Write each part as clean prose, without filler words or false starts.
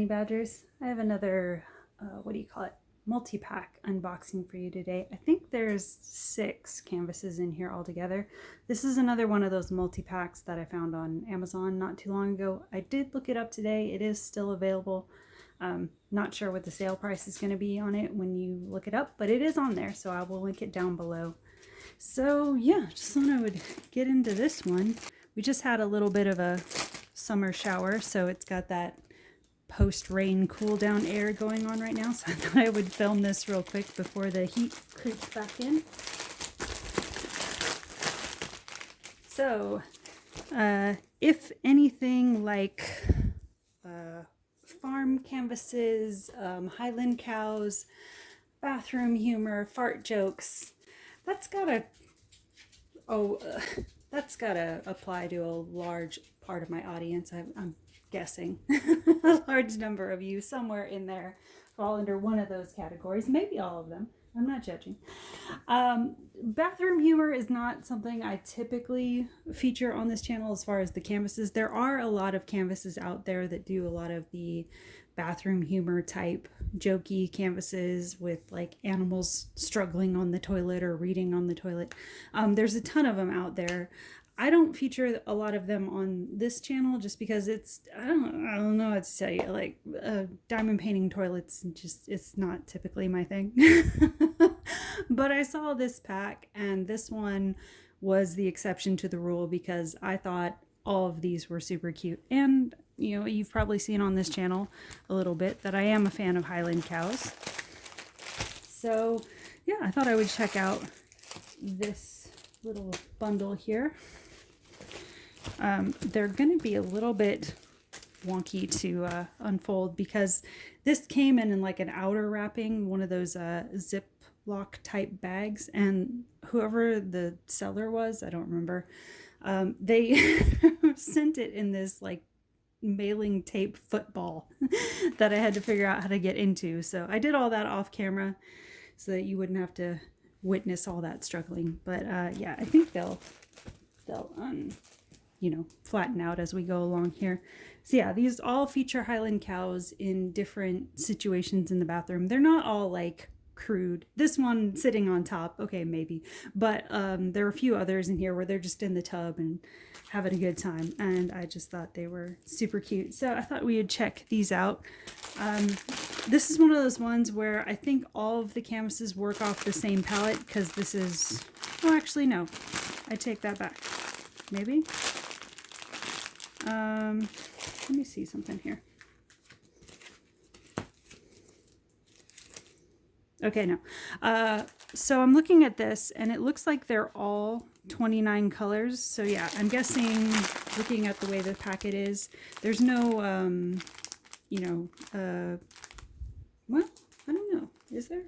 honey badgers. I have another, what do you call it, multi-pack unboxing for you today. I think there's 6 canvases in here altogether. This is another one of those multi-packs that I found on Amazon not too long ago. I did look it up today. It is still available. Not sure what the sale price is going to be on it when you look it up, but it is on there, so I will link it down below. So yeah, just thought I would get into this one. We just had a little bit of a summer shower, so it's got that post-rain cool down air going on right now, so I thought I would film this real quick before the heat creeps back in. So if anything like farm canvases, Highland cows, bathroom humor, fart jokes, that's gotta apply to a large part of my audience. I'm guessing a large number of you somewhere in there fall under one of those categories, maybe all of them. I'm not judging. Bathroom humor is not something I typically feature on this channel as far as the canvases. There are a lot of canvases out there that do a lot of the bathroom humor type jokey canvases with like animals struggling on the toilet or reading on the toilet. There's a ton of them out there. I don't feature a lot of them on this channel just because I don't know what to tell you. Like diamond painting toilets, it's not typically my thing. But I saw this pack and this one was the exception to the rule because I thought all of these were super cute. And you know, you've probably seen on this channel a little bit that I am a fan of Highland cows. So yeah, I thought I would check out this little bundle here. They're going to be a little bit wonky to unfold because this came in like an outer wrapping, one of those Ziploc type bags, and whoever the seller was, I don't remember, they sent it in this like mailing tape football that I had to figure out how to get into. So I did all that off camera so that you wouldn't have to witness all that struggling. But yeah, I think they'll you know, flatten out as we go along here. So yeah, these all feature Highland cows in different situations in the bathroom. They're not all like crude. This one sitting on top, okay, maybe. But there are a few others in here where they're just in the tub and having a good time. And I just thought they were super cute. So I thought we would check these out. This is one of those ones where I think all of the canvases work off the same palette because this is, oh, actually, no. I take that back. Maybe? Let me see something here. Okay, no. So I'm looking at this and it looks like they're all 29 colors. So yeah, I'm guessing, looking at the way the packet is, there's no, you know, well, I don't know. Is there?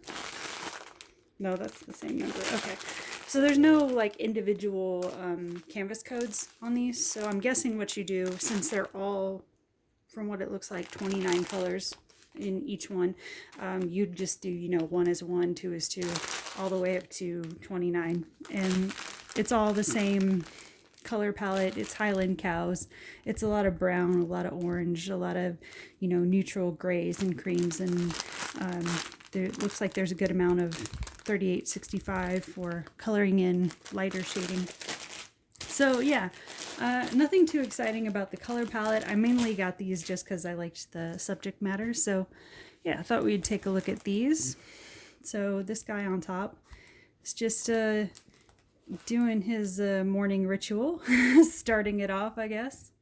No, that's the same number. Okay. So there's no like individual canvas codes on these. So I'm guessing what you do, since they're all, from what it looks like, 29 colors in each one, you'd just do, you know, 1 is 1, 2 is 2, all the way up to 29. And it's all the same color palette. It's Highland cows. It's a lot of brown, a lot of orange, a lot of, you know, neutral grays and creams. And it looks like there's a good amount of 3865 for coloring in lighter shading. So yeah, nothing too exciting about the color palette. I mainly got these just because I liked the subject matter. So yeah, I thought we'd take a look at these. So this guy on top is just doing his morning ritual, starting it off, I guess.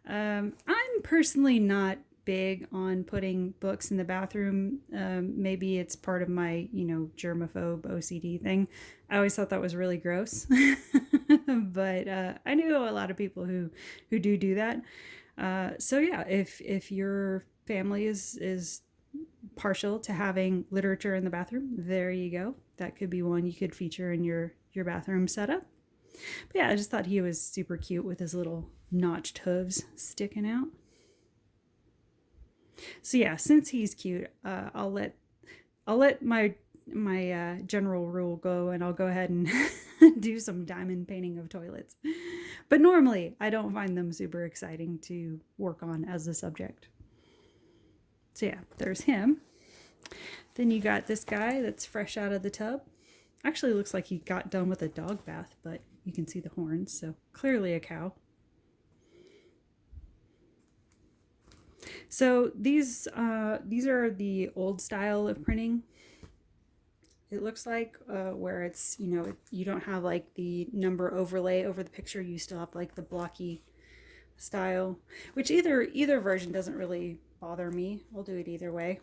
I'm personally not big on putting books in the bathroom. Maybe it's part of my, you know, germaphobe OCD thing. I always thought that was really gross. But I know a lot of people who do that. So yeah, if your family is partial to having literature in the bathroom, there you go. That could be one you could feature in your bathroom setup. But yeah, I just thought he was super cute with his little notched hooves sticking out. So yeah, since he's cute, I'll let my general rule go, and I'll go ahead and do some diamond painting of toilets. But normally, I don't find them super exciting to work on as a subject. So yeah, there's him. Then you got this guy that's fresh out of the tub. Actually looks like he got done with a dog bath, but you can see the horns, so clearly a cow. So these are the old style of printing. It looks like where it's, you know, you don't have like the number overlay over the picture. You still have like the blocky style, which either version doesn't really bother me. I'll do it either way.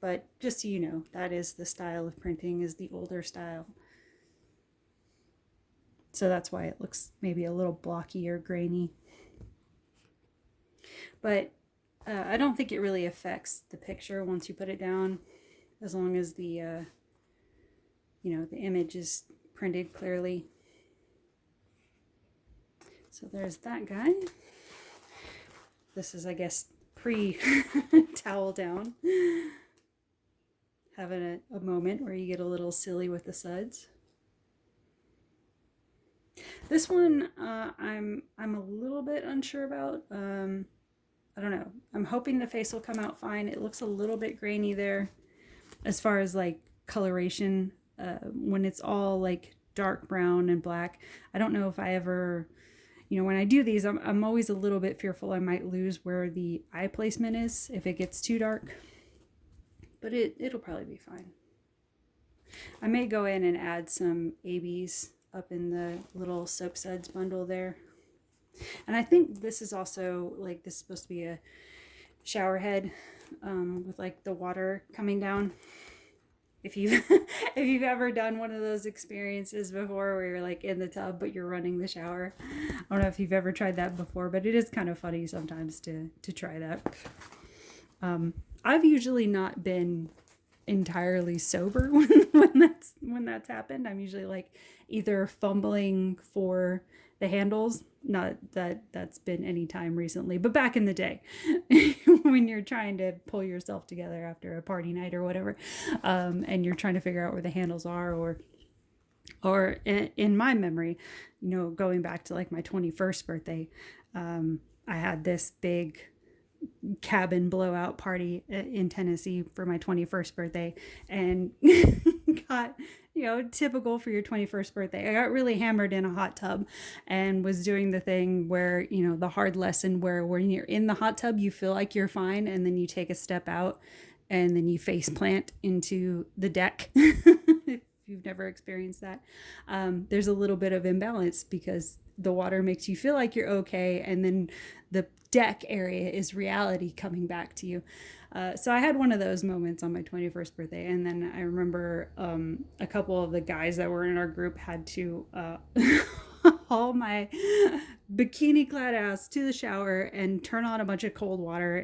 But just so you know, that is the style of printing, is the older style. So that's why it looks maybe a little blocky or grainy. But I don't think it really affects the picture once you put it down, as long as the, you know, the image is printed clearly. So there's that guy. This is, I guess, pre-towel down. Having a moment where you get a little silly with the suds. This one I'm a little bit unsure about. I don't know. I'm hoping the face will come out fine. It looks a little bit grainy there as far as like coloration. When it's all like dark brown and black, I don't know if I ever, you know, when I do these, I'm always a little bit fearful I might lose where the eye placement is if it gets too dark. But it'll probably be fine. I may go in and add some ABs up in the little soap suds bundle there. And I think this is also, like, this is supposed to be a shower head with like the water coming down. If you've if you've ever done one of those experiences before where you're like in the tub but you're running the shower. I don't know if you've ever tried that before, but it is kind of funny sometimes to try that. I've usually not been entirely sober when that's happened. I'm usually like either fumbling for the handles. Not that that's been any time recently, but back in the day when you're trying to pull yourself together after a party night or whatever, and you're trying to figure out where the handles are, or in my memory, you know, going back to like my 21st birthday, I had this big cabin blowout party in Tennessee for my 21st birthday, and got, you know, typical for your 21st birthday, I got really hammered in a hot tub and was doing the thing where, you know, the hard lesson where when you're in the hot tub you feel like you're fine and then you take a step out and then you face plant into the deck. If you've never experienced that, there's a little bit of imbalance because the water makes you feel like you're okay, and then the deck area is reality coming back to you. So I had one of those moments on my 21st birthday, and then I remember a couple of the guys that were in our group had to haul my bikini clad ass to the shower and turn on a bunch of cold water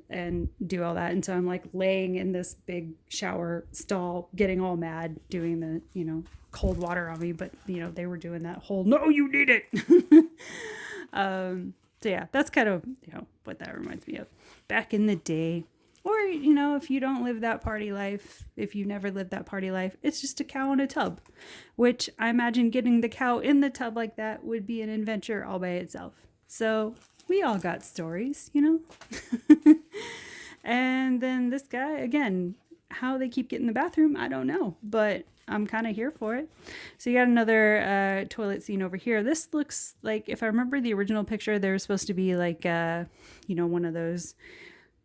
and do all that. And so I'm like laying in this big shower stall getting all mad doing the, you know, cold water on me, but you know, they were doing that whole no you need it. So yeah, that's kind of, you know, what that reminds me of back in the day. Or, you know, if you don't live that party life, if you never lived that party life, it's just a cow in a tub, which I imagine getting the cow in the tub like that would be an adventure all by itself. So we all got stories, you know. And then this guy, again, how they keep getting the bathroom, I don't know, but I'm kind of here for it. So you got another toilet scene over here. This looks like, if I remember the original picture, there was supposed to be like, you know, one of those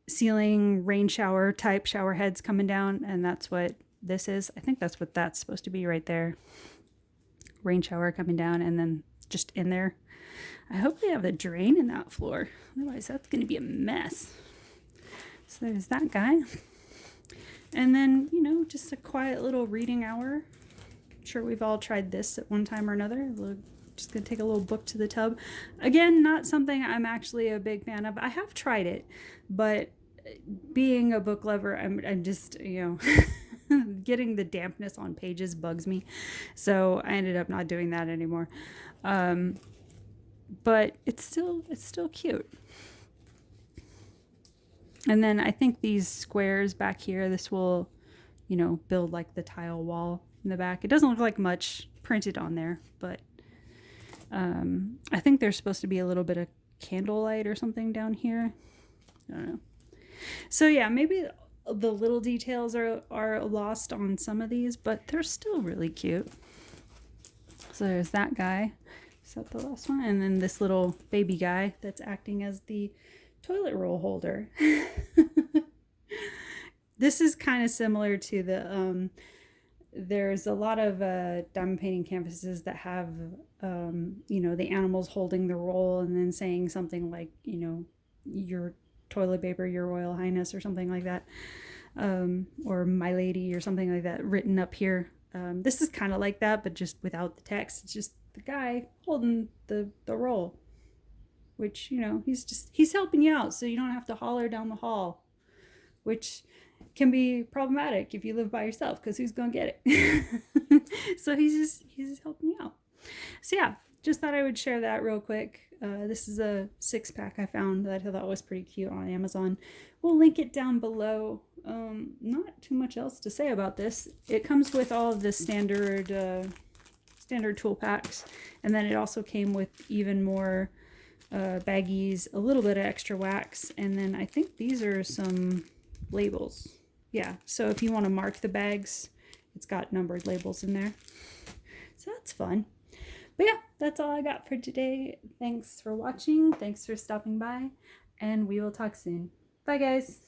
ceiling rain shower type shower heads coming down, and that's what this is. I think that's what that's supposed to be right there. Rain shower coming down and then just in there. I hope they have the drain in that floor. Otherwise, that's going to be a mess. So there's that guy. And then, you know, just a quiet little reading hour. I'm sure we've all tried this at one time or another. Just going to take a little book to the tub. Again, not something I'm actually a big fan of. I have tried it, but being a book lover, I'm just, you know, getting the dampness on pages bugs me. So I ended up not doing that anymore. But it's still cute. And then I think these squares back here, this will, you know, build like the tile wall in the back. It doesn't look like much printed on there, but I think there's supposed to be a little bit of candlelight or something down here. I don't know. So yeah, maybe the little details are lost on some of these, but they're still really cute. So there's that guy. Is that the last one? And then this little baby guy that's acting as the toilet roll holder. This is kind of similar to the there's a lot of diamond painting canvases that have you know, the animals holding the roll and then saying something like, you know, your toilet paper, your royal highness, or something like that, or my lady, or something like that written up here. This is kind of like that, but just without the text. It's just the guy holding the roll, which, you know, he's helping you out so you don't have to holler down the hall, which can be problematic if you live by yourself, because who's gonna get it? So he's just helping you out. So yeah, just thought I would share that real quick. This is a 6-pack I found that I thought was pretty cute on Amazon. We'll link it down below. Not too much else to say about this. It comes with all of the standard tool packs, and then it also came with even more baggies, a little bit of extra wax, and then I think these are some labels. Yeah, so if you want to mark the bags, it's got numbered labels in there. So that's fun. But yeah, that's all I got for today. Thanks for watching. Thanks for stopping by, and we will talk soon. Bye, guys.